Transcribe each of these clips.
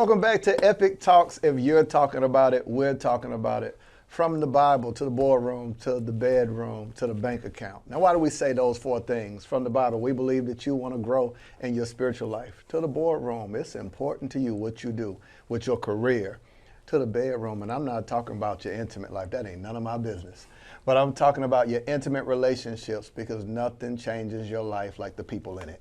Welcome back to Epic Talks. If you're talking about it, we're talking about it. From the Bible to the boardroom to the bedroom to the bank account. Now, why do we say those four things? From the Bible, we believe that you want to grow in your spiritual life. To the boardroom, it's important to you what you do with your career. To the bedroom, and I'm not talking about your intimate life. That ain't none of my business. But I'm talking about your intimate relationships, because nothing changes your life like the people in it.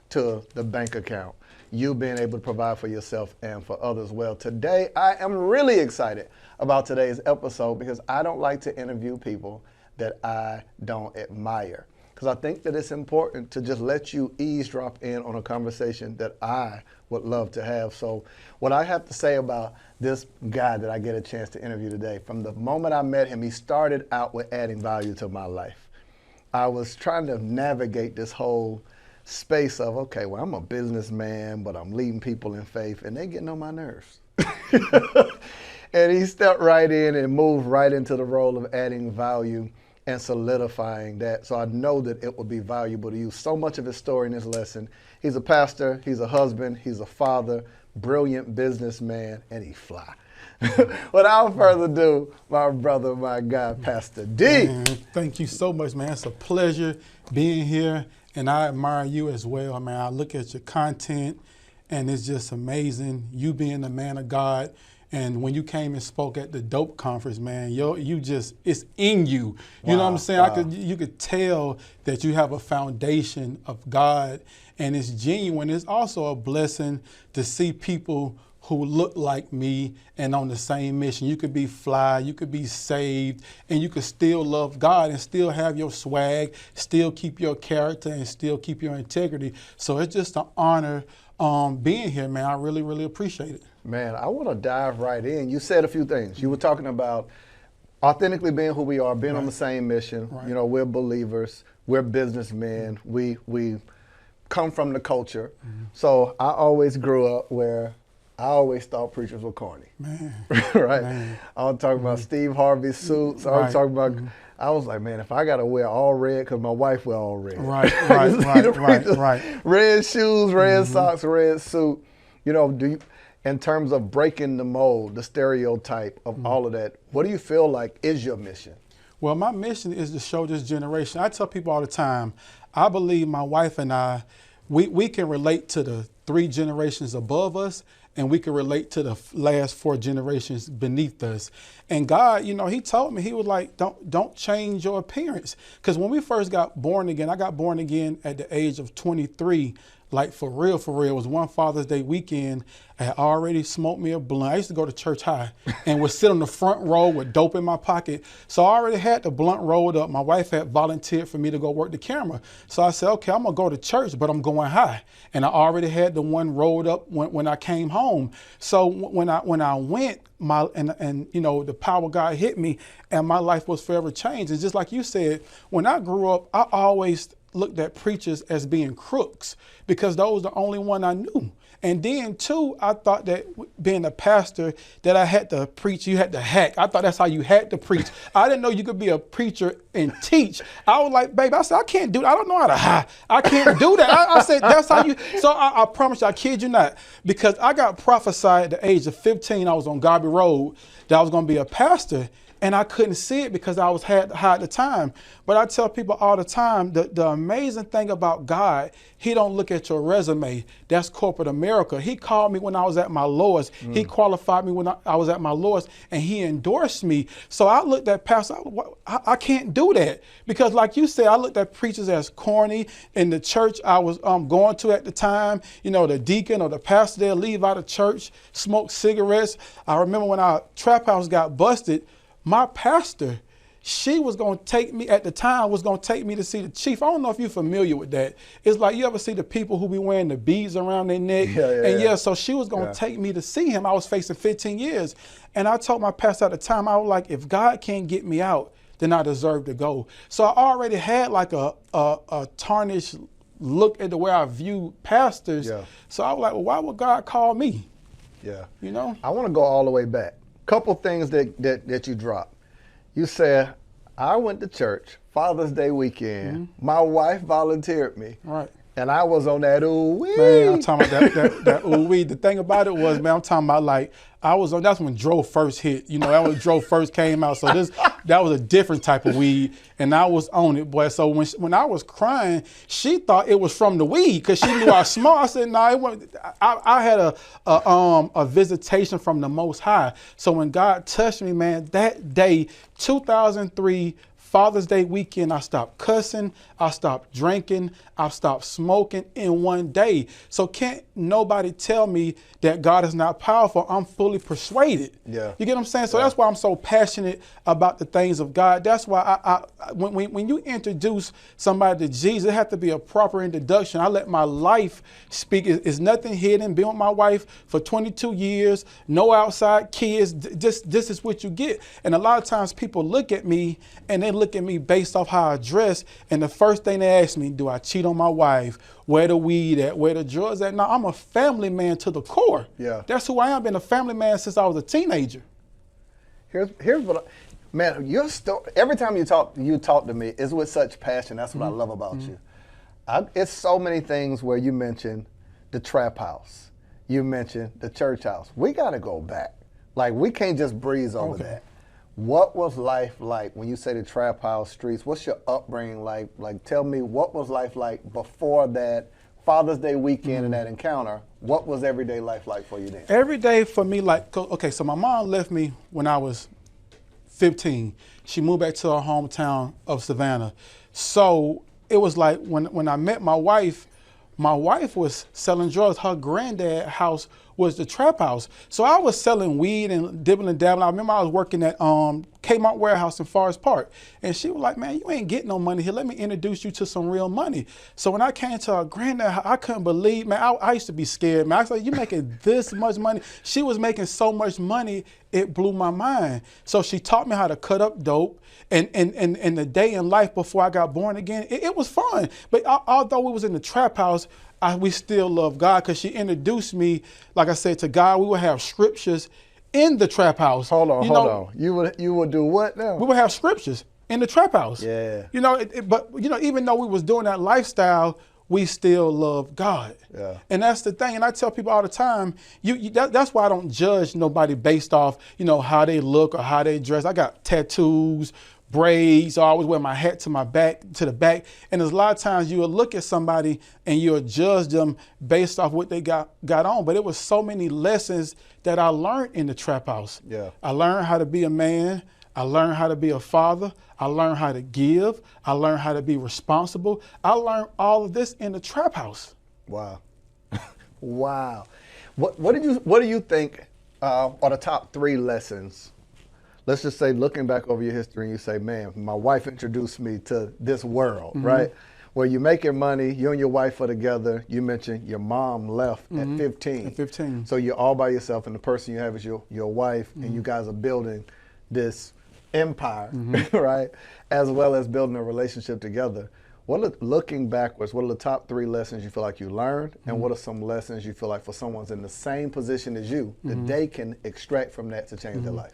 To the bank account, you being able to provide for yourself and for others well. Today, I am really excited about today's episode because I don't like to interview people that I don't admire. Because I think that it's important to just let you eavesdrop in on a conversation that I would love to have. So what I have to say about this guy that I get a chance to interview today, from the moment I met him, he started out with adding value to my life. I was trying to navigate this whole space of, okay, well, I'm a businessman, but I'm leading people in faith, and they getting on my nerves. And he stepped right in and moved right into the role of adding value and solidifying that. So I know that it will be valuable to you. So much of his story in this lesson. He's a pastor, he's a husband, he's a father, brilliant businessman, and he fly. Without further ado, my brother, my guy, Pastor D. Man, thank you so much, man. It's a pleasure being here. And I admire you as well, man. I look at your content, and it's just amazing. You being a man of God, and when you came and spoke at the Dope Conference, man, it's in you. You know what I'm saying? Wow. You could tell that you have a foundation of God, and it's genuine. It's also a blessing to see people who look like me and on the same mission. You could be fly, you could be saved, and you could still love God and still have your swag, still keep your character, and still keep your integrity. So it's just an honor being here, man. I really, really appreciate it. Man, I want to dive right in. You said a few things. You were talking about authentically being who we are, being on the same mission. Right. You know, we're believers, we're businessmen, we come from the culture. So I always grew up where I always thought preachers were corny. Man. Right? Man. I was talking about Steve Harvey suits. I was talking about, I was like, man, if I got to wear all red, because my wife wear all red. Right. Red shoes, red socks, red suit. You know, in terms of breaking the mold, the stereotype of all of that, what do you feel like is your mission? Well, my mission is to show this generation. I tell people all the time, I believe my wife and I, we can relate to the 3 generations above us, and we can relate to the last 4 generations beneath us. And God, you know, he told me, he was like, don't change your appearance. Because when we first got born again, I got born again at the age of 23. Like for real, it was one Father's Day weekend. I had already smoked me a blunt. I used to go to church high and would sit on the front row with dope in my pocket. So I already had the blunt rolled up. My wife had volunteered for me to go work the camera. So I said, okay, I'm gonna go to church, but I'm going high. And I already had the one rolled up when I came home. So when I went, and you know, the power of God hit me, and my life was forever changed. And just like you said, when I grew up, I always looked at preachers as being crooks because those the only one I knew. And then too, I thought that being a pastor that I had to preach, you had to hack. I thought that's how you had to preach. I didn't know you could be a preacher and teach. I was like, babe, I said, I can't do that. I don't know how to hack. I can't do that. I said, that's how you, so I promise you, I kid you not, because I got prophesied at the age of 15, I was on Garby Road, that I was going to be a pastor. And I couldn't see it because I was high at the time. But I tell people all the time, the amazing thing about God, he don't look at your resume. That's corporate America. He called me when I was at my lowest. He qualified me when I was at my lowest, and he endorsed me. So I looked at pastors, I can't do that. Because like you said, I looked at preachers as corny. In the church I was going to at the time, you know, the deacon or the pastor, they'll leave out of church, smoke cigarettes. I remember when our trap house got busted, my pastor, she was going to take me, at the time, was going to take me to see the chief. I don't know if you're familiar with that. It's like you ever see the people who be wearing the beads around their neck? So she was going to take me to see him. I was facing 15 years. And I told my pastor at the time, I was like, if God can't get me out, then I deserve to go. So I already had like a tarnished look at the way I view pastors. So I was like, well, why would God call me? You know? I want to go all the way back. Couple things that you dropped. You said, I went to church, Father's Day weekend. My wife volunteered me. Right. And I was on that ooh-wee. Man, I'm talking about that ooh-wee. The thing about it was, man, I'm talking about like, that's when Dro first hit. You know, that was Dro first came out. So that was a different type of weed. And I was on it, boy. So when I was crying, she thought it was from the weed because she knew I was small. I said, no, it wasn't. I had a visitation from the Most High. So when God touched me, man, that day, 2003, Father's Day weekend, I stopped cussing, I stopped drinking, I stopped smoking in one day. So can't nobody tell me that God is not powerful. I'm fully persuaded. Yeah. You get what I'm saying? So that's why I'm so passionate about the things of God. That's why when you introduce somebody to Jesus, it has to be a proper introduction. I let my life speak. It's nothing hidden. Been with my wife for 22 years, no outside kids. This is what you get. And a lot of times people look at me and they look at me based off how I dress. And the first thing they ask me, do I cheat on my wife? Where the weed at? Where the drugs at? No, I'm a family man to the core. Yeah. That's who I am. Been a family man since I was a teenager. Here's what, man, your story, every time you talk to me is with such passion. That's what I love about you. It's so many things where you mentioned the trap house. You mentioned the church house. We got to go back. Like, we can't just breeze over that. What was life like when you say the trap house streets? What's your upbringing like? Like, tell me, what was life like before that Father's Day weekend and that encounter? What was everyday life like for you then? Every day for me, like, okay, so my mom left me when I was 15. She moved back to her hometown of Savannah. So it was like when I met my wife was selling drugs. Her granddad's house was the trap house. So I was selling weed and dibbling and dabbling. I remember I was working at Kmart Warehouse in Forest Park. And she was like, man, you ain't getting no money here. Let me introduce you to some real money. So when I came to her granddad, I couldn't believe, man, I used to be scared, man. I was like, you making this much money? She was making so much money, it blew my mind. So she taught me how to cut up dope. And the day in life before I got born again, it was fun. But although we was in the trap house, we still love God because she introduced me, like I said, to God. We would have scriptures in the trap house. Hold on. You would do what now? We would have scriptures in the trap house. Yeah. You know, but even though we was doing that lifestyle, we still love God. Yeah. And that's the thing. And I tell people all the time, that's why I don't judge nobody based off, how they look or how they dress. I got tattoos, braids. I always wear my hat to the back. And there's a lot of times you will look at somebody and you'll judge them based off what they got on. But it was so many lessons that I learned in the trap house. Yeah. I learned how to be a man. I learned how to be a father. I learned how to give. I learned how to be responsible. I learned all of this in the trap house. Wow. Wow. What do you think are the top 3 lessons? Let's just say, looking back over your history, and you say, man, my wife introduced me to this world, right? Where you're making money, you and your wife are together. You mentioned your mom left at 15. At 15. So you're all by yourself, and the person you have is your wife, and you guys are building this empire, right? As well as building a relationship together. Looking backwards, what are the top 3 lessons you feel like you learned? And what are some lessons you feel like for someone's in the same position as you, that they can extract from that to change their life?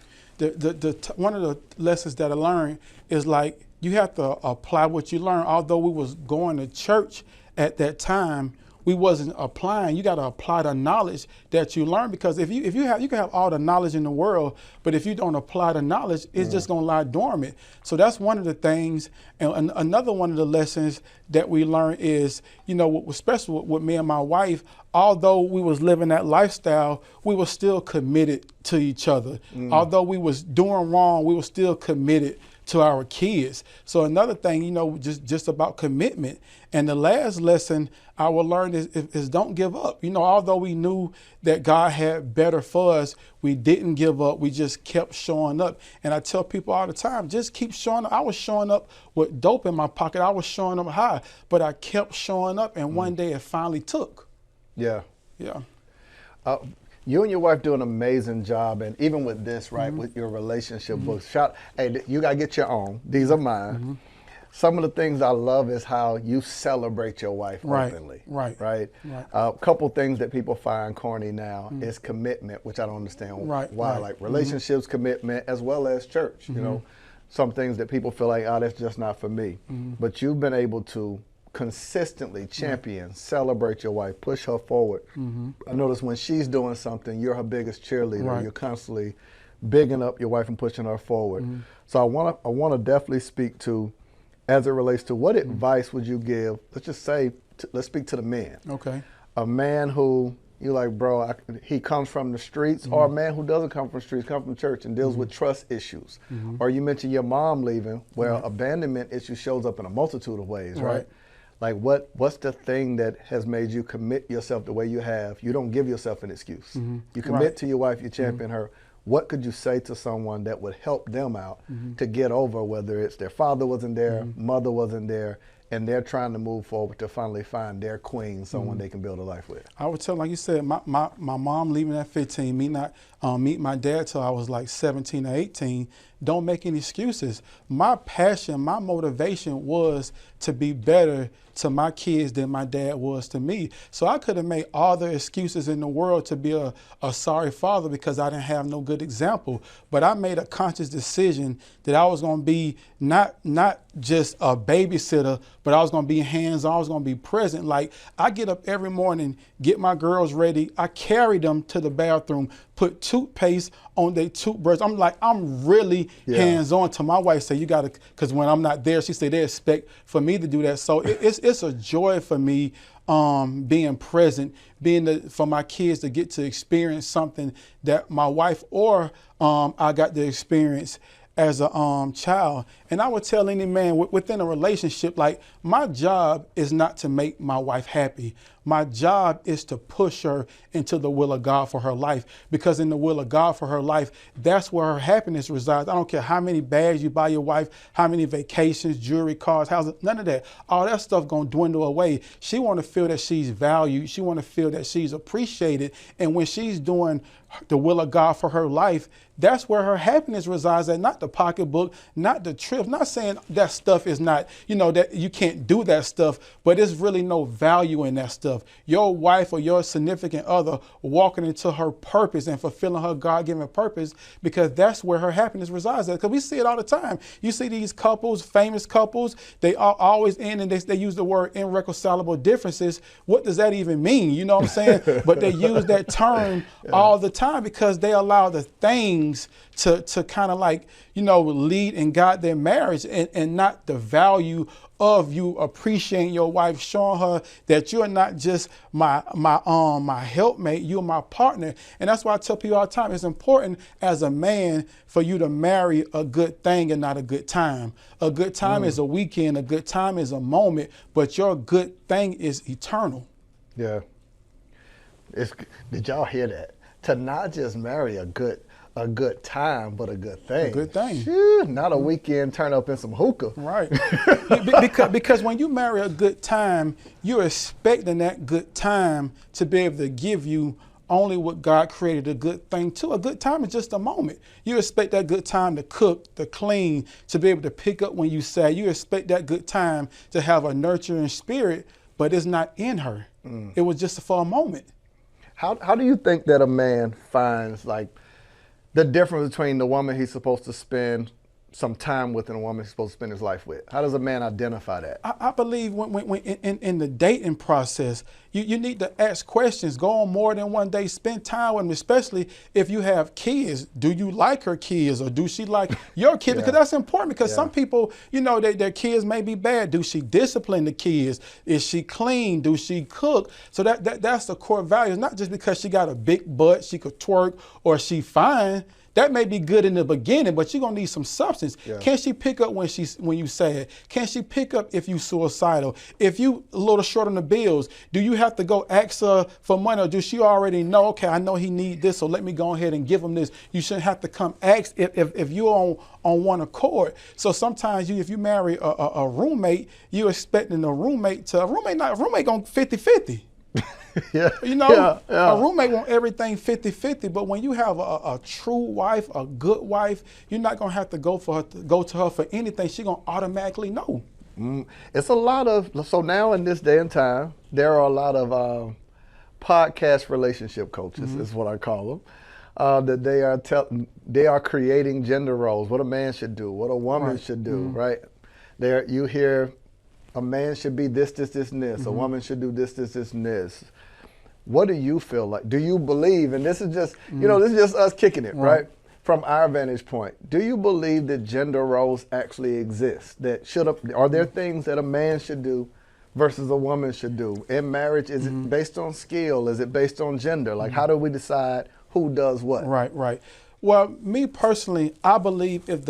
One of the lessons that I learned is like, you have to apply what you learn. Although we was going to church at that time, we wasn't applying. You got to apply the knowledge that you learn, because you can have all the knowledge in the world, but if you don't apply the knowledge, it's just gonna lie dormant. So that's one of the things. And another one of the lessons that we learned is, especially with me and my wife, although we was living that lifestyle, we were still committed to each other. Although we was doing wrong, we were still committed to our kids. So another thing, just about commitment. And the last lesson I will learn is don't give up. Although we knew that God had better for us, we didn't give up. We just kept showing up. And I tell people all the time, just keep showing up. I was showing up with dope in my pocket. I was showing up high, but I kept showing up. And one day it finally took. Yeah. Yeah. You and your wife do an amazing job, and even with this, right, with your relationship books. Hey, you gotta get your own. These are mine. Some of the things I love is how you celebrate your wife openly. Right. A couple things that people find corny now is commitment, which I don't understand why. Like relationships, commitment, as well as church. Some things that people feel like, that's just not for me. But you've been able to consistently champion, celebrate your wife, push her forward. I notice when she's doing something, you're her biggest cheerleader. Right. You're constantly bigging up your wife and pushing her forward. So I want to definitely speak to, as it relates to what advice would you give, let's just say, let's speak to the men. Okay. A man who, you're like, bro, he comes from the streets, or a man who doesn't come from the streets, comes from church and deals with trust issues. Or you mentioned your mom leaving, where abandonment issue shows up in a multitude of ways, right? Like what's the thing that has made you commit yourself the way you have? You don't give yourself an excuse. You commit to your wife, you champion her. What could you say to someone that would help them out to get over, whether it's their father wasn't there, mother wasn't there, and they're trying to move forward to finally find their queen, someone they can build a life with? I would tell, like you said, my mom leaving at 15, meet my dad till I was like 17 or 18. Don't make any excuses. My passion, my motivation was to be better to my kids than my dad was to me. So I could have made all the excuses in the world to be a sorry father because I didn't have no good example. But I made a conscious decision that I was going to be not just a babysitter, but I was going to be hands-on. I was going to be present. Like, I get up every morning, get my girls ready. I carry them to the bathroom, put toothpaste on their toothbrush. I'm really hands-on. To my wife say, you got to, because when I'm not there, she said they expect for me to do that. So it's a joy for me being present, for my kids to get to experience something that my wife or I got to experience as a child. And I would tell any man within a relationship, like, my job is not to make my wife happy. My job is to push her into the will of God for her life, because in the will of God for her life, that's where her happiness resides. I don't care how many bags you buy your wife, how many vacations, jewelry, cars, houses, none of that. All that stuff gonna dwindle away. She want to feel that she's valued. She want to feel that she's appreciated. And when she's doing the will of God for her life, that's where her happiness resides at, not the pocketbook, not the trip. Not saying that stuff is not, that you can't do that stuff, but there's really no value in that stuff. Your wife or your significant other walking into her purpose and fulfilling her God-given purpose, because that's where her happiness resides at. Because we see it all the time. You see these couples, famous couples, they are always in, and they use the word irreconcilable differences. What does that even mean? You know what I'm saying? But they use that term all the time because they allow the things to kind of like, lead and guide their marriage, and not the value of you appreciating your wife, showing her that you're not just my helpmate, you're my partner. And that's why I tell people all the time, it's important as a man for you to marry a good thing and not a good time. A good time is a weekend, a good time is a moment, but your good thing is eternal. Yeah. Did y'all hear that? To not just marry a good time, but a good thing. A good thing. Phew, not a weekend turn up in some hookah. Right. because when you marry a good time, you're expecting that good time to be able to give you only what God created a good thing to. A good time is just a moment. You expect that good time to cook, to clean, to be able to pick up when you sad. You expect that good time to have a nurturing spirit, but it's not in her. It was just for a moment. How do you think that a man finds, like, the difference between the woman he's supposed to spend some time with and a woman he's supposed to spend his life with? How does a man identify that? I believe when in the dating process, you need to ask questions. Go on more than one day. Spend time with them, especially if you have kids. Do you like her kids, or do she like your kids? Because that's important, because some people, their kids may be bad. Do she discipline the kids? Is she clean? Do she cook? So that's the core value. It's not just because she got a big butt, she could twerk, or she fine. That may be good in the beginning, but you're gonna need some substance. Yeah. Can she pick up when you sad? Can she pick up if you suicidal? If you a little short on the bills, do you have to go ask her for money, or do she already know, okay, I know he need this, so let me go ahead and give him this? You shouldn't have to come ask if you're on one accord. So sometimes if you marry a roommate, you're expecting a roommate going 50-50. A roommate want everything 50-50, but when you have a true wife, a good wife, you're not gonna have to go to her for anything. She's gonna automatically know. It's a lot of, so now in this day and time, there are a lot of podcast relationship coaches, is what I call them, that they are creating gender roles, what a man should do, what a woman should do, right? You hear a man should be this, this, this, and this. A woman should do this, this, this, and this. What do you feel like? Do you believe, and this is just, this is just us kicking it, right? From our vantage point, do you believe that gender roles actually exist? Are there things that a man should do versus a woman should do? In marriage, is it based on skill? Is it based on gender? Like, how do we decide who does what? Right. Well, me personally, I believe if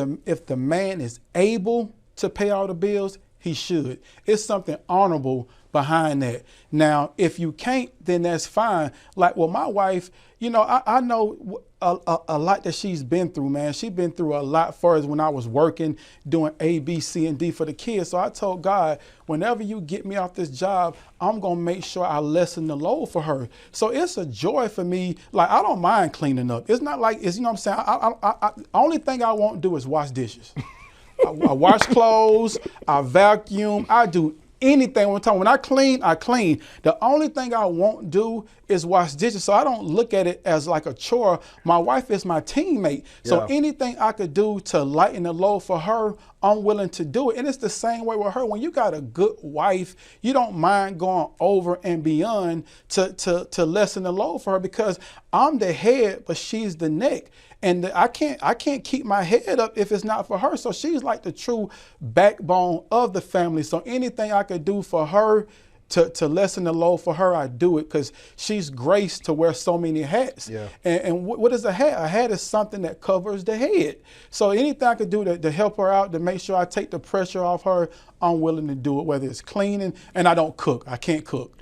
the man is able to pay all the bills, he should. It's something honorable behind that. Now, if you can't, then that's fine. Like, well, my wife, I know a lot that she's been through, man. She's been through a lot first when I was working, doing A, B, C, and D for the kids. So I told God, whenever you get me off this job, I'm going to make sure I lessen the load for her. So it's a joy for me. Like, I don't mind cleaning up. It's not like, you know what I'm saying? Only thing I won't do is wash dishes. I wash clothes, I vacuum, I do anything. When I clean, I clean. The only thing I won't do is wash dishes. So I don't look at it as like a chore. My wife is my teammate. So anything I could do to lighten the load for her, I'm willing to do it. And it's the same way with her. When you got a good wife, you don't mind going over and beyond to lessen the load for her, because I'm the head, but she's the neck. And I can't keep my head up if it's not for her. So she's like the true backbone of the family. So anything I could do for her to lessen the load for her, I do it, because she's graced to wear so many hats. Yeah. And what is a hat? A hat is something that covers the head. So anything I could do to help her out, to make sure I take the pressure off her, I'm willing to do it, whether it's cleaning, and I don't cook. I can't cook.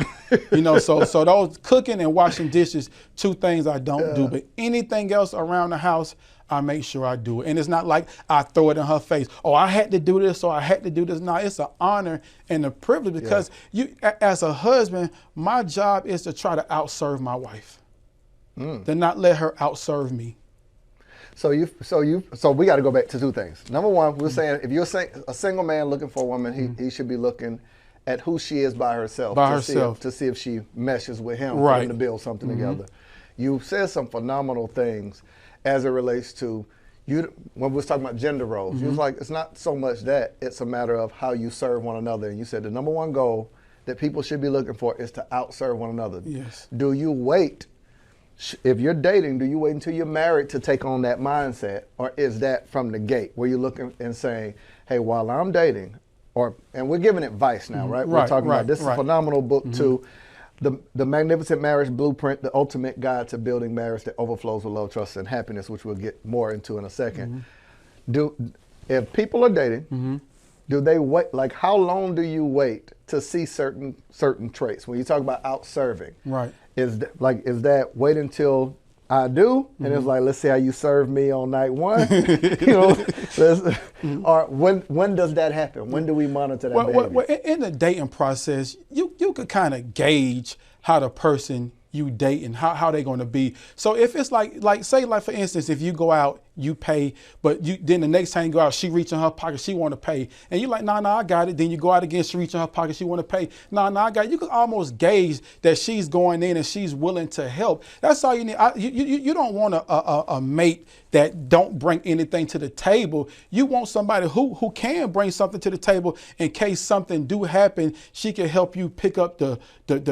So those cooking and washing dishes, two things I don't do. But anything else around the house, I make sure I do it. And it's not like I throw it in her face. Oh, I had to do this, or I had to do this. No, it's an honor and a privilege, because you, as a husband, my job is to try to outserve my wife, to not let her outserve me. So we got to go back to two things. Number one, we're saying if you're a single man looking for a woman, he should be looking at who she is by herself. To see if she meshes with him, for him to build something together. You said some phenomenal things as it relates to you when we was talking about gender roles. You was like, it's not so much that, it's a matter of how you serve one another. And you said the number one goal that people should be looking for is to outserve one another. Yes. Do you wait, if you're dating, do you wait until you're married to take on that mindset? Or is that from the gate where you're looking and saying, hey, while I'm dating, and we're giving advice now, right? We're talking about, this is a phenomenal book too. The Magnificent Marriage Blueprint, the ultimate guide to building marriage that overflows with love, trust, and happiness, which we'll get more into in a second. If people are dating, do they wait? Like, how long do you wait to see certain traits? When you talk about outserving, is that wait until I do, and it's like, let's see how you serve me on night one. Or when does that happen? When do we monitor that? Well, in the dating process, you could kind of gauge how the person you date and how they're going to be. So if it's like for instance, if you go out, you pay, but then the next time you go out, she reach in her pocket, she want to pay, and you're like, nah, I got it. Then you go out again, she reach in her pocket, she want to pay, nah, I got it. You can almost gauge that she's going in and she's willing to help. That's all you need. You don't want a mate that don't bring anything to the table. You want somebody who can bring something to the table in case something do happen. She can help you pick up the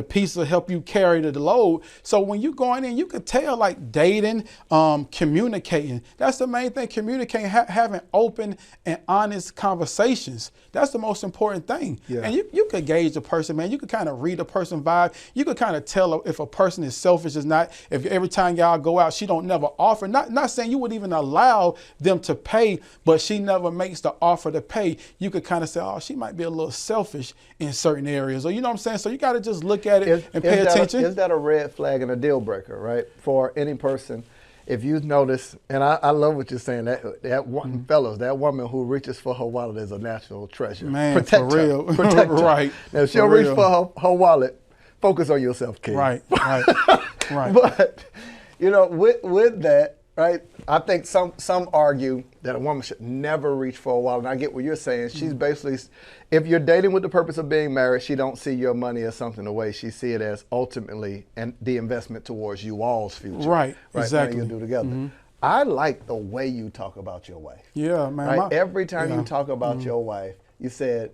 pieces, or help you carry the load. So when you going in, you could tell, like, dating, communicating. That's the main thing. Communicating, having open and honest conversations. That's the most important thing. Yeah. And you could gauge a person, man. You could kind of read a person's vibe. You could kind of tell if a person is selfish or not. If every time y'all go out, she don't never offer. Not saying you would even allow them to pay, but she never makes the offer to pay. You could kind of say, oh, she might be a little selfish in certain areas. Or, you know what I'm saying? So you got to just look at it and pay attention. Is that a red flag and a deal breaker, right? For any person? If you notice, and I love what you're saying, that one, fellas, that woman who reaches for her wallet is a national treasure. Man, Protect for real. Her. Protect her. Right. Now, if she'll reach for her wallet, focus on yourself, kid. Right. But, with that, right, I think some argue that a woman should never reach for a wallet. And I get what you're saying. She's basically, if you're dating with the purpose of being married, she don't see your money as something away. She see it as ultimately and the investment towards you all's future. Right. Exactly. You'll do together. I like the way you talk about your wife. Yeah, man. Right? Every time you talk about your wife, you said,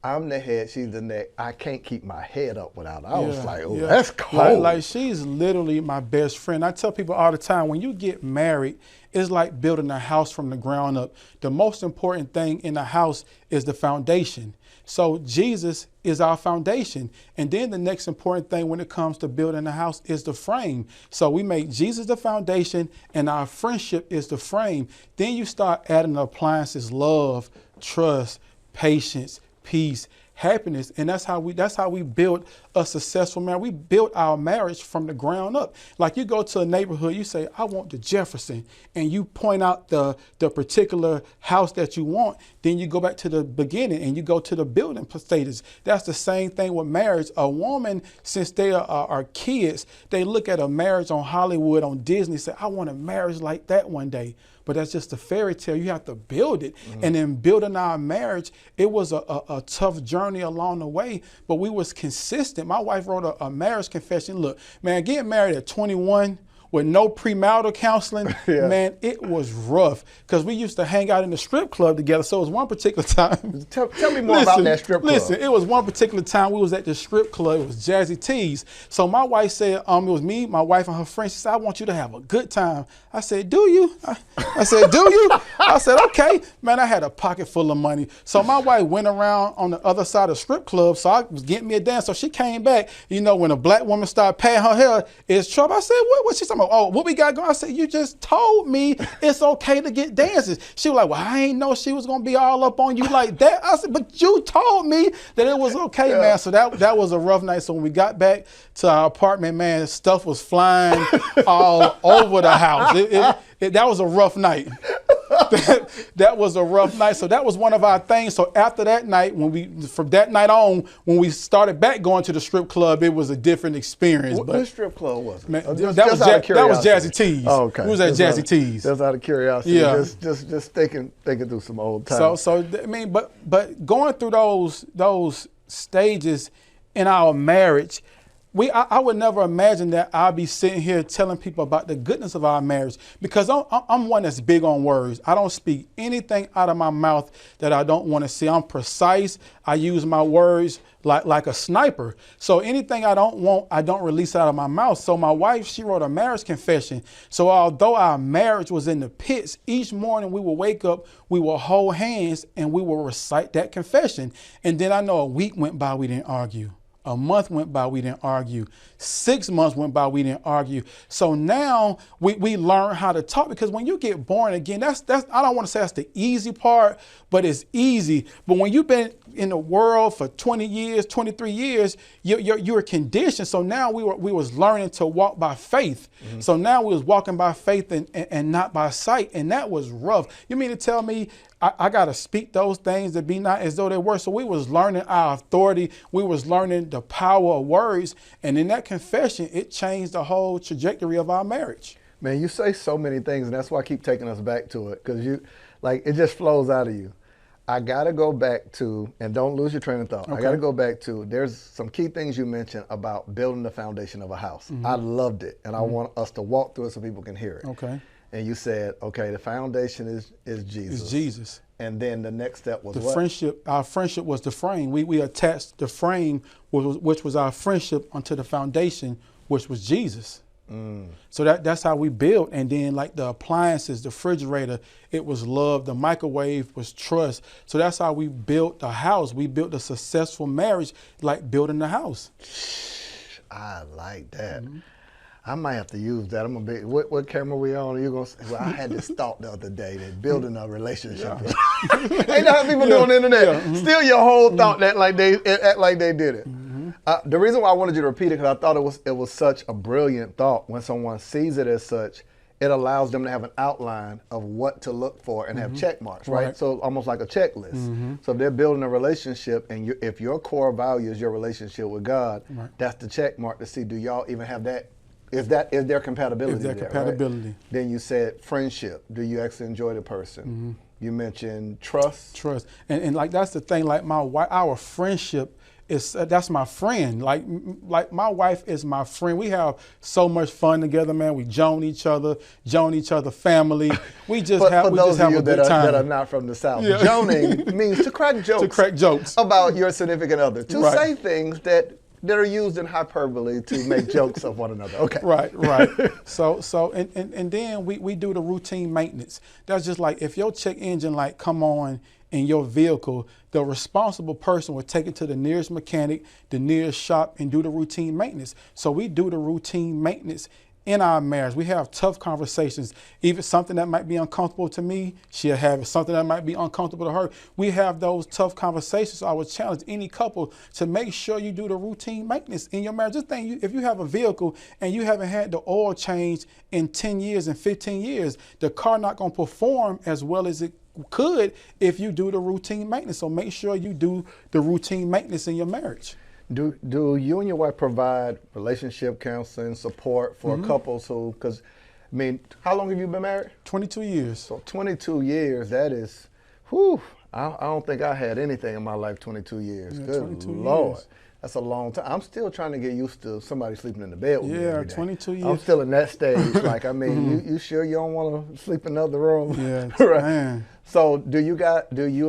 I'm the head, she's the neck. I can't keep my head up without her. I was like, oh, yeah. that's cold. Like she's literally my best friend. I tell people all the time, when you get married, it's like building a house from the ground up. The most important thing in a house is the foundation. So Jesus is our foundation. And then the next important thing when it comes to building a house is the frame. So we make Jesus the foundation and our friendship is the frame. Then you start adding the appliances: love, trust, patience, peace, happiness. And that's how we build a successful marriage. We built our marriage from the ground up. Like, you go to a neighborhood, you say, I want the Jefferson, and you point out the particular house that you want. Then you go back to the beginning and you go to the building stages. That's the same thing with marriage. A woman, since they are kids, they look at a marriage on Hollywood, on Disney, say, I want a marriage like that one day. But that's just a fairy tale. You have to build it. Mm-hmm. And in building our marriage, it was a tough journey along the way, but we was consistent. My wife wrote a marriage confession. Look, man, getting married at 21 with no premarital counseling, man, it was rough, because we used to hang out in the strip club together. So it was one particular time. Tell me more about that strip club. Listen, it was one particular time we was at the strip club. It was Jazzy T's. So my wife said, it was me, my wife, and her friend. She said, I want you to have a good time. I said, do you? I said, do you? I said, okay. Man, I had a pocket full of money. So my wife went around on the other side of the strip club. So I was getting me a dance. So she came back. You know, when a black woman started paying her hair, it's trouble. I said, what? She said, oh, what we got going? I said, you just told me it's okay to get dances. She was like, well, I ain't know she was going to be all up on you like that. I said, but you told me that it was okay, man. So that was a rough night. So when we got back to our apartment, man, stuff was flying all over the house. That was a rough night. That was a rough night. So that was one of our things. So after that night, from that night on, when we started back going to the strip club, it was a different experience. What strip club was it? Man, that was Jazzy T's. Oh, okay. We was at Jazzy T's. Just out of curiosity. Yeah. Just thinking through some old times. So I mean, but going through those stages in our marriage, I would never imagine that I'll be sitting here telling people about the goodness of our marriage, because I'm one that's big on words. I don't speak anything out of my mouth that I don't want to see. I'm precise. I use my words like a sniper. So anything I don't want, I don't release out of my mouth. So my wife, she wrote a marriage confession. So although our marriage was in the pits, each morning we would wake up, we would hold hands, and we would recite that confession. And then I know a week went by, we didn't argue. A month went by, we didn't argue. 6 months went by, we didn't argue. So now we learn how to talk, because when you get born again, that's I don't want to say that's the easy part, but it's easy. But when you've been in the world for 20 years, 23 years, you're conditioned. So now we was learning to walk by faith. Mm-hmm. So now we was walking by faith and not by sight. And that was rough. You mean to tell me I got to speak those things that be not as though they were? So we was learning our authority. We was learning the power of words. And in that confession, it changed the whole trajectory of our marriage. Man, you say so many things, and that's why I keep taking us back to it, because it just flows out of you. I got to go back to, and don't lose your train of thought. Okay. I got to go back to, there's some key things you mentioned about building the foundation of a house. Mm-hmm. I loved it, and I want us to walk through it so people can hear it. Okay. And you said, okay, the foundation is Jesus. It's Jesus. And then the next step was the what? Friendship. Our friendship was the frame. We attached the frame, which was our friendship, onto the foundation, which was Jesus. Mm. So that's how we built. And then, like, the appliances, the refrigerator, it was love. The microwave was trust. So that's how we built the house. We built a successful marriage, like building the house. I like that. Mm-hmm. I might have to use that. I'm gonna be. What camera we on? You're gonna say, well, I had this thought the other day that building a relationship. Yeah. Ain't know how people do on the internet. Yeah. Mm-hmm. Steal your whole thought, act like they did it. Mm-hmm. The reason why I wanted you to repeat it, because I thought it was such a brilliant thought. When someone sees it as such, it allows them to have an outline of what to look for and have check marks, right? So almost like a checklist. Mm-hmm. So if they're building a relationship, and if your core value is your relationship with God, that's the check mark to see, do y'all even have that? Is there compatibility? Is there compatibility? Right? Then you said friendship. Do you actually enjoy the person? Mm-hmm. You mentioned trust. Trust. And like, that's the thing, like our friendship that's my friend. Like my wife is my friend. We have so much fun together, man. We join each other family. We just have a good time. That are not from the South, Yeah. joning means to crack jokes. To crack jokes about your significant other. To Right. say things that are used in hyperbole to make jokes of one another. Okay. Right. So and then we do the routine maintenance. That's just like if your check engine light come on in your vehicle, the responsible person will take it to the nearest mechanic, the nearest shop, and do the routine maintenance. So we do the routine maintenance in our marriage. We have tough conversations. Even something that might be uncomfortable to me, she'll have it. Something that might be uncomfortable to her. We have those tough conversations. So I would challenge any couple to make sure you do the routine maintenance in your marriage. Just think, if you have a vehicle and you haven't had the oil change in 10 years and 15 years, the car not going to perform as well as it could if you do the routine maintenance. So make sure you do the routine maintenance in your marriage. Do you and your wife provide relationship counseling support for couples who, because, I mean, how long have you been married? 22 years. So 22 years, that is, whew, I don't think I had anything in my life 22 years. Yeah, Good 22 Lord. years. That's a long time. I'm still trying to get used to somebody sleeping in the bed with me every day. 22 years. I'm still in that stage. Like, I mean, you sure you don't want to sleep in another room? Yeah, Right. man. So do you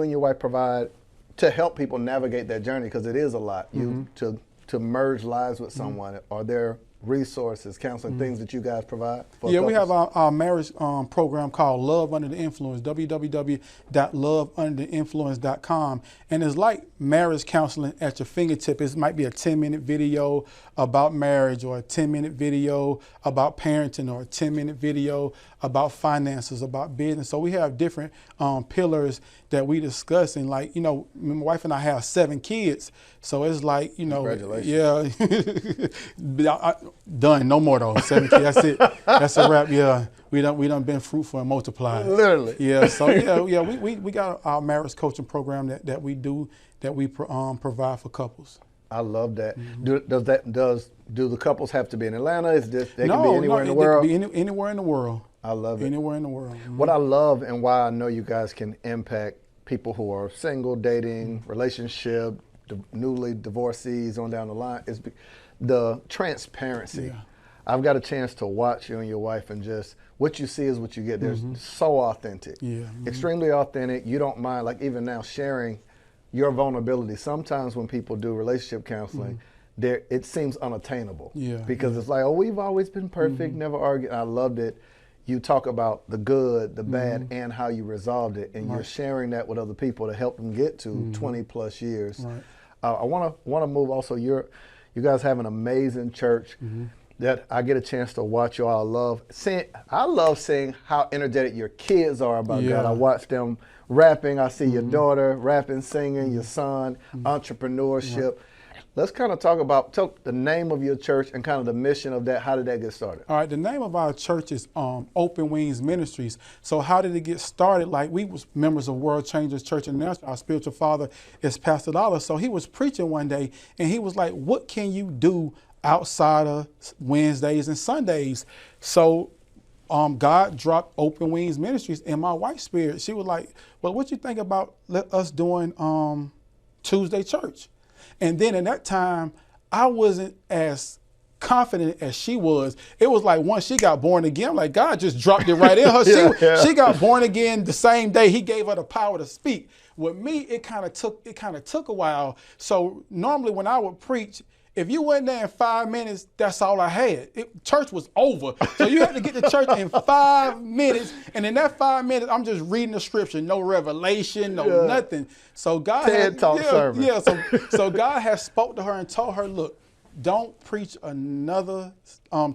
and your wife provide to help people navigate that journey? Because it is a lot. To merge lives with someone. Are there resources, counseling, things that you guys provide for Yeah, we couples? have our marriage program called Love Under the Influence, www.loveundertheinfluence.com. And it's like marriage counseling at your fingertip. It might be a 10-minute video about marriage, or a 10-minute video about parenting, or a 10-minute video about finances, about business. So we have different pillars that we discuss. And like, you know, my wife and I have 7 kids. So it's like, you know, Congratulations. yeah, done. No more though. 7 kids. That's it. That's a wrap. Yeah, we done been fruitful and multiplied. Literally. Yeah. So yeah. We got our marriage coaching program that we provide for couples. I love that. Do the couples have to be in Atlanta? Is this they No, can be anywhere in the world? They can be anywhere in the world. I love it. Anywhere in the world. What I love and why I know you guys can impact people who are single, dating, relationship, newly divorcees on down the line is the transparency. Yeah. I've got a chance to watch you and your wife, and just what you see is what you get. They're so authentic. Yeah. Extremely authentic. You don't mind, like even now, sharing your vulnerability. Sometimes when people do relationship counseling, it seems unattainable. Yeah. Because it's like, oh, we've always been perfect, never argued. I loved it. You talk about the good, the bad, and how you resolved it, and you're sharing that with other people to help them get to 20 plus years. Right. I want to move also. You guys have an amazing church that I get a chance to watch. You all I love seeing how energetic your kids are about God. I watch them rapping. I see your daughter rapping, singing, your son, entrepreneurship. Let's kind of talk about the name of your church and kind of the mission of that. How did that get started? All right, the name of our church is Open Wings Ministries. So how did it get started? Like, we was members of World Changers Church International. Our spiritual father is Pastor Dollar. So he was preaching one day, and he was like, what can you do outside of Wednesdays and Sundays? So God dropped Open Wings Ministries in my wife's spirit. She was like, well, what you think about us doing Tuesday church? And then in that time, I wasn't as confident as she was. It was like once she got born again, like God just dropped it right in her. She got born again the same day He gave her the power to speak. With me, it kind of took a while. So normally when I would preach, if you went there in 5 minutes, that's all I had. Church was over. So you had to get to church in 5 minutes. And in that 5 minutes, I'm just reading the scripture. No revelation, no nothing. So God sermon. So God has spoke to her and told her, look, don't preach another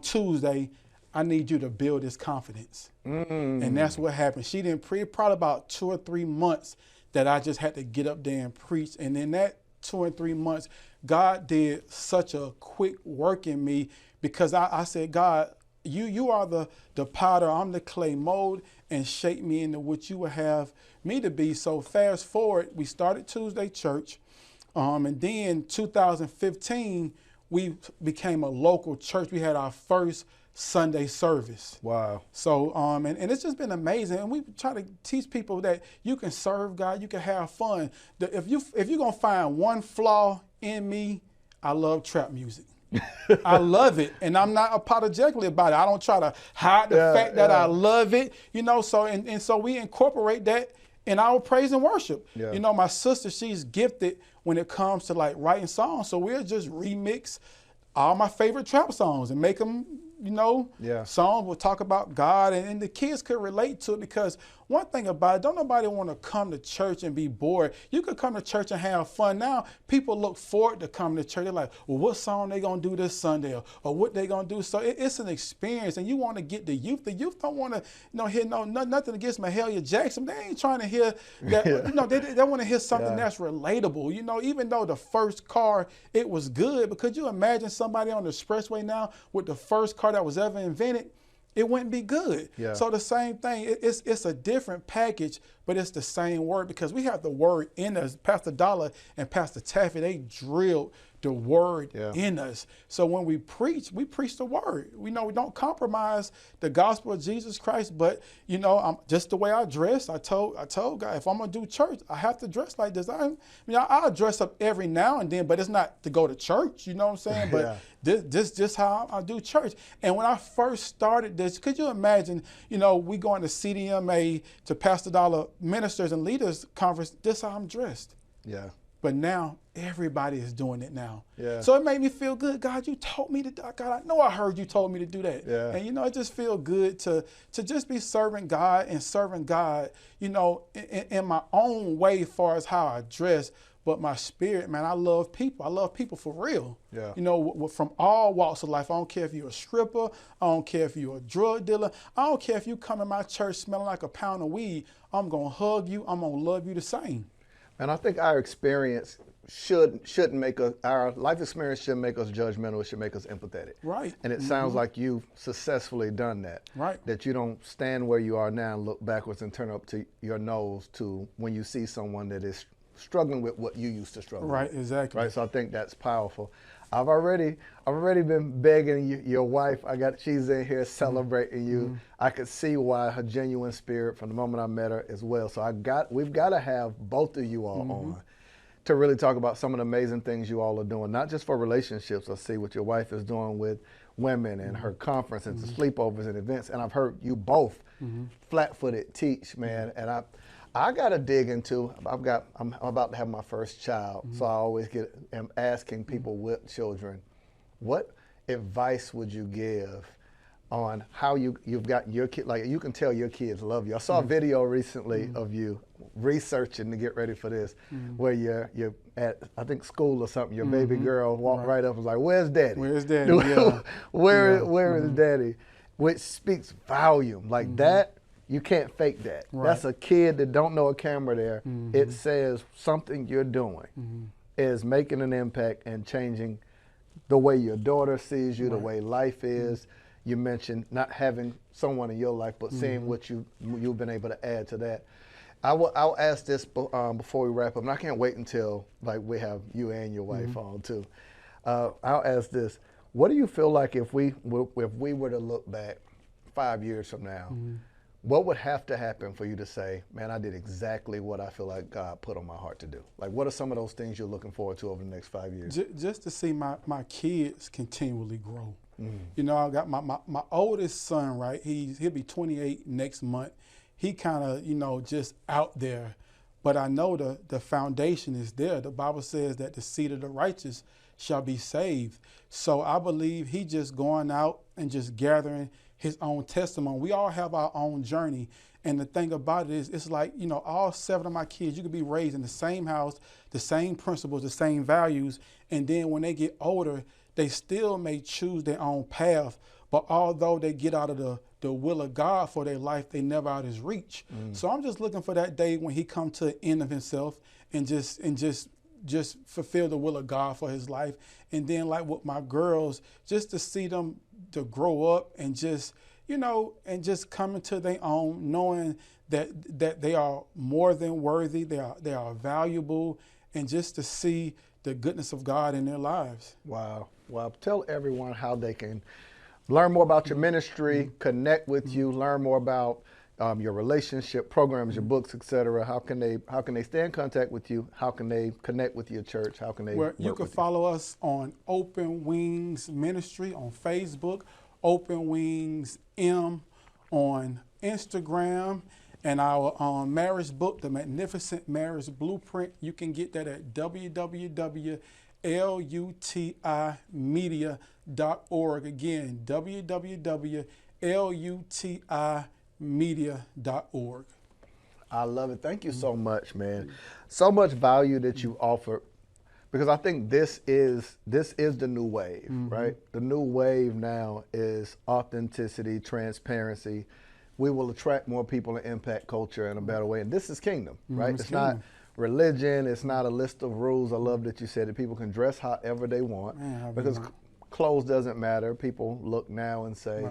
Tuesday. I need you to build this confidence. And that's what happened. She didn't preach probably about 2 or 3 months that I just had to get up there and preach. And in that 2 or 3 months, God did such a quick work in me, because I said, God, you are the potter, I'm the clay. Mold and shape me into what you would have me to be. So fast forward, we started Tuesday church. And then 2015, we became a local church. We had our first Sunday service. Wow. So, and it's just been amazing. And we try to teach people that you can serve God, you can have fun. If you're going to find one flaw in me, I love trap music. I love it, and I'm not apologetically about it. I don't try to hide the fact that I love it, you know. So and so we incorporate that in our praise and worship. Yeah. You know, my sister, she's gifted when it comes to like writing songs. So we'll just remix all my favorite trap songs and make them, you know, songs will talk about God, and the kids could relate to it, because one thing about it, don't nobody want to come to church and be bored. You could come to church and have fun. Now people look forward to coming to church. They're like, well, what song they gonna do this Sunday, or what they gonna do? So it's an experience, and you want to get the youth. The youth don't want to, you know, hear nothing against Mahalia Jackson. They ain't trying to hear that. You know, they want to hear something that's relatable. You know, even though the first car, it was good, but could you imagine somebody on the expressway now with the first car that was ever invented? It wouldn't be good. Yeah. So the same thing, it's a different package, but it's the same word, because we have the word in us. Pastor Dollar and Pastor Taffy, they drilled the word in us. So when we preach the word. We know we don't compromise the gospel of Jesus Christ, but you know, just the way I dress, I told God, if I'm gonna do church, I have to dress like this. I'll dress up every now and then, but it's not to go to church, you know what I'm saying? But this just how I do church. And when I first started this, could you imagine, you know, we going to CDMA, to Pastor Dollar Ministers and Leaders Conference, this how I'm dressed. Yeah. But now everybody is doing it now. Yeah. So it made me feel good. God, you told me to, God, I know I heard you told me to do that. Yeah. And you know, it just feel good to just be serving God, you know, in my own way, as far as how I dress. But my spirit, man, I love people. I love people for real. Yeah. You know, from all walks of life. I don't care if you're a stripper. I don't care if you're a drug dealer. I don't care if you come in my church smelling like a pound of weed. I'm going to hug you. I'm going to love you the same. And I think our experience shouldn't make us, our life experience shouldn't make us judgmental. It should make us empathetic. Right. And it sounds like you've successfully done that. Right. That you don't stand where you are now and look backwards and turn up to your nose to when you see someone that is struggling with what you used to struggle with. Right, exactly. Right, so I think that's powerful. I've already been begging your wife. She's in here celebrating you. Mm-hmm. I could see why, her genuine spirit from the moment I met her as well. So we've got to have both of you all on to really talk about some of the amazing things you all are doing, not just for relationships. I see what your wife is doing with women and her conference and sleepovers and events. And I've heard you both flat-footed teach, man. And I got to dig into, I'm about to have my first child, so I always am asking people with children, what advice would you give on how you've got your kid, like you can tell your kids love you. I saw a video recently of you researching to get ready for this, where you're at, I think, school or something, your baby girl walked right up and was like, where's daddy? Where's daddy? Where is daddy? Which speaks volume, like that. You can't fake that. Right. That's a kid that don't know a camera there. It says something you're doing is making an impact and changing the way your daughter sees you, the way life is. You mentioned not having someone in your life, but seeing what you've been able to add to that. I'll ask this before we wrap up, and I can't wait until like we have you and your wife on too. I'll ask this: what do you feel like if we were to look back 5 years from now? What would have to happen for you to say, man, I did exactly what I feel like God put on my heart to do? Like, what are some of those things you're looking forward to over the next 5 years? Just to see my kids continually grow. You know, I got my oldest son, right? He'll be 28 next month. He kind of, you know, just out there. But I know the foundation is there. The Bible says that the seed of the righteous shall be saved. So I believe he just going out and just gathering his own testimony. We all have our own journey. And the thing about it is, it's like, you know, all 7 of my kids, you could be raised in the same house, the same principles, the same values. And then when they get older, they still may choose their own path. But although they get out of the will of God for their life, they never out of his reach. So I'm just looking for that day when he come to the end of himself and just fulfill the will of God for his life. And then like with my girls, just to see them to grow up and just, you know, and just come into their own, knowing that they are more than worthy, they are valuable, and just to see the goodness of God in their lives. Wow. Well, tell everyone how they can learn more about your ministry, connect with you, learn more about your relationship programs, your books, etc. How can they stay in contact with you? How can they connect with your church? How can they Well, work you can with follow us on Open Wings Ministry on Facebook, Open Wings M on Instagram, and our marriage book, The Magnificent Marriage Blueprint. You can get that at www.lutimedia.org. Again, www.lutimedia.org. I love it. Thank you so much, man. So much value that you offer, because I think this is the new wave, right? The new wave now is authenticity, transparency. We will attract more people and impact culture in a better way. And this is kingdom, right? It's not religion. It's not a list of rules. I love that you said that people can dress however they want, because clothes doesn't matter. People look now and say,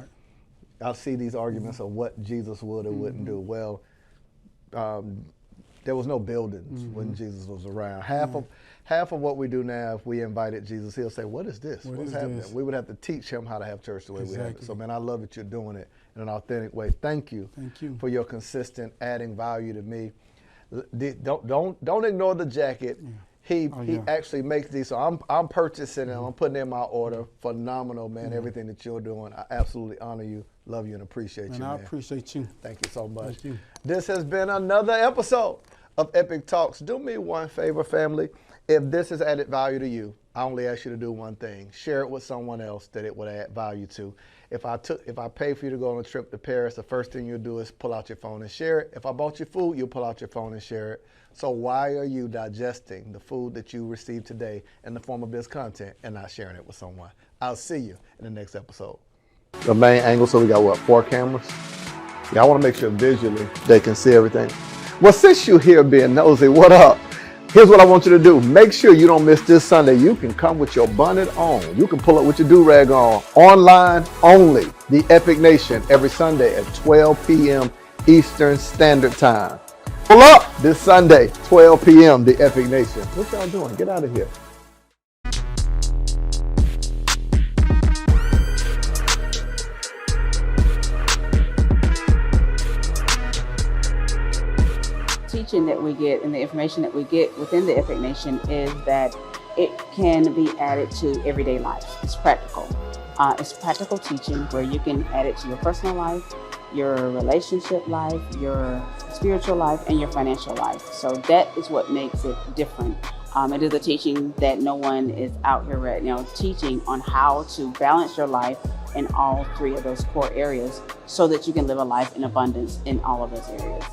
I see these arguments of what Jesus would or wouldn't do. Well, there was no buildings when Jesus was around. Half of what we do now, if we invited Jesus, he'll say, what is this? What's happening? We would have to teach him how to have church the way we have it. So, man, I love that you're doing it in an authentic way. Thank you for your consistent adding value to me. Don't ignore the jacket. He actually makes these, so I'm purchasing and I'm putting in my order. Phenomenal, man, everything that you're doing. I absolutely honor you, love you, and appreciate you, man. I appreciate you. Thank you so much. Thank you. This has been another episode of Epic Talks. Do me one favor, family. If this has added value to you, I only ask you to do one thing. Share it with someone else that it would add value to. If I pay for you to go on a trip to Paris, the first thing you'll do is pull out your phone and share it. If I bought you food, you'll pull out your phone and share it. So why are you digesting the food that you received today in the form of this content and not sharing it with someone? I'll see you in the next episode. The main angle, so we got what, 4 cameras? Yeah, I want to make sure visually they can see everything. Well, since you're here being nosy, what up? Here's what I want you to do. Make sure you don't miss this Sunday. You can come with your bonnet on. You can pull up with your do-rag on. Online only. The Epic Nation every Sunday at 12 p.m. Eastern Standard Time. Pull up this Sunday, 12 p.m. The Epic Nation. What y'all doing? Get out of here. Teaching that we get and the information that we get within the Epic Nation is that it can be added to everyday life. It's practical. It's practical teaching where you can add it to your personal life, your relationship life, your spiritual life, and your financial life. So that is what makes it different. It is a teaching that no one is out here right now teaching on how to balance your life in all 3 of those core areas so that you can live a life in abundance in all of those areas.